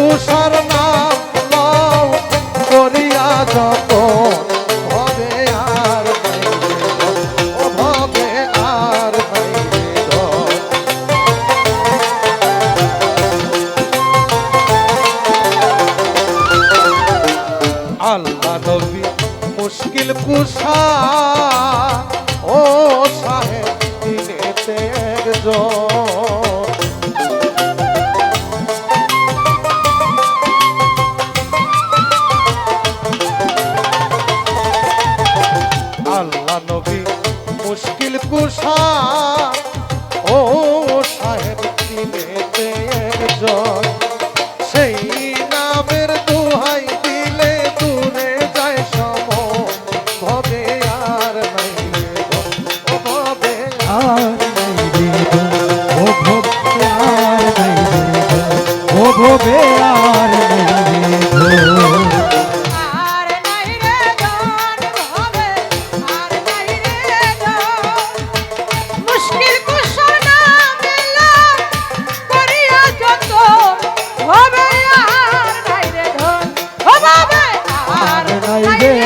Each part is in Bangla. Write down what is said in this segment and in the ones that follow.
কুষার নাম লও করিয়া যত ভবে আর ও ভবে আর আল্লাহ নবী মুশকিল কুষা ও সাহেব দিনেতে একজন আল্লাহ নবী মুশকিল কুষা ও সাহেব দিনেতে একজন সেই নামের দোহাই দিলে দূরে যায় সম ভবে আর নাই ও ভবে আর নাই রে ও ভবে আর নাই রে ও ভবে আর নাই রে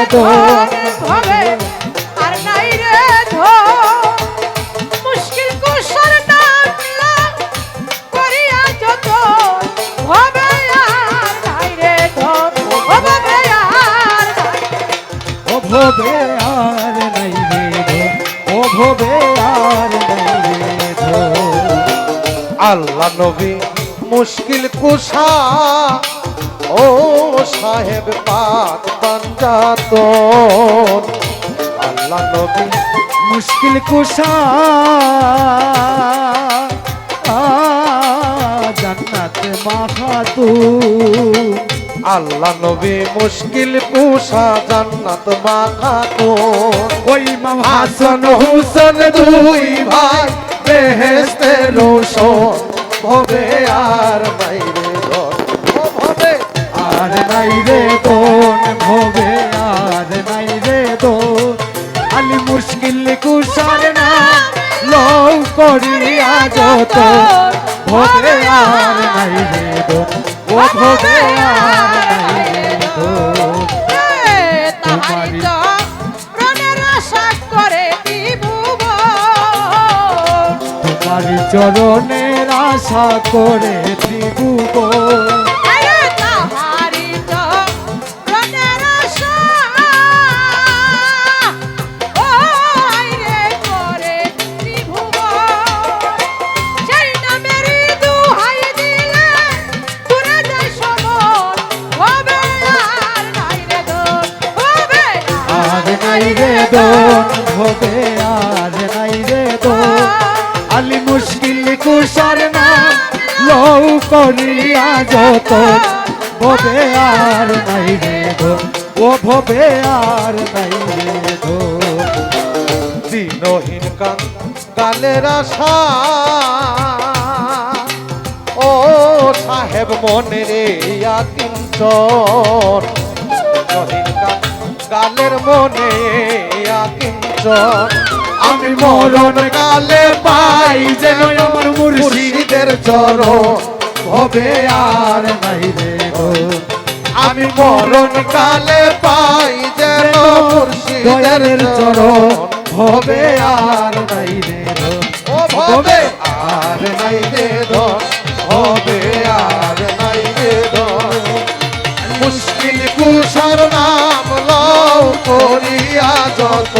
ধন ভবে আর নাই রে ধন মুশকিল কুশল নাম করিয়া যত ভবে আর নাই রে ধন ভবে আর ও ভবে আর নাই রে ও ভবে আর নাই রে আল্লাহ নবী মুশকিল কুষা ও সাহেব পাক পাঞ্জাতন আল্লাহ নবী মুশকিল কুষা জান্নাত মাখাতু আল্লাহ নবী মুশকিল কুষা জান্নাত মাখাতুন ওই ইমাম হাসান হুসেন দুই ভাই বেহেশতে রোশন ভবে আর নাই রে ধন ও ভবে আর নাই রে দোন ভবে আর নাই রে দোন আলি মুশকিল কুষার নাম লও করিয়া যত ভবে আর নাই রে দোন ও ভবে আর নাই রে দোন তাহারি তো প্রাণের আশা করে দিবুব তোমারি চরণের আশা করে ত্রিভুব ভবে আর নাই রে দোন আলি মুশকিল কুষার নাম লও করিয়া যত ভবে আর নাই রে দোন ও ভবে আর নাই রে দোন দিনহীন কান গালের আশা ও সাহেব মনে রে আকিঞ্চন দিনহীন কান গালের মনে আকিঞ্চন আমি মরণ কালে পাই যেন আমার মুর্শিদের চরণ ভবে আর নাই রে দোন আমি মরণ কালে পাই যেন মুর্শিদের চরণ ভবে আর নাই রে ধন ও ভবে আর নাই রে ধন ভবে আর নাই রে ধন মুশকিল কুষার নাম লও করিয়া যত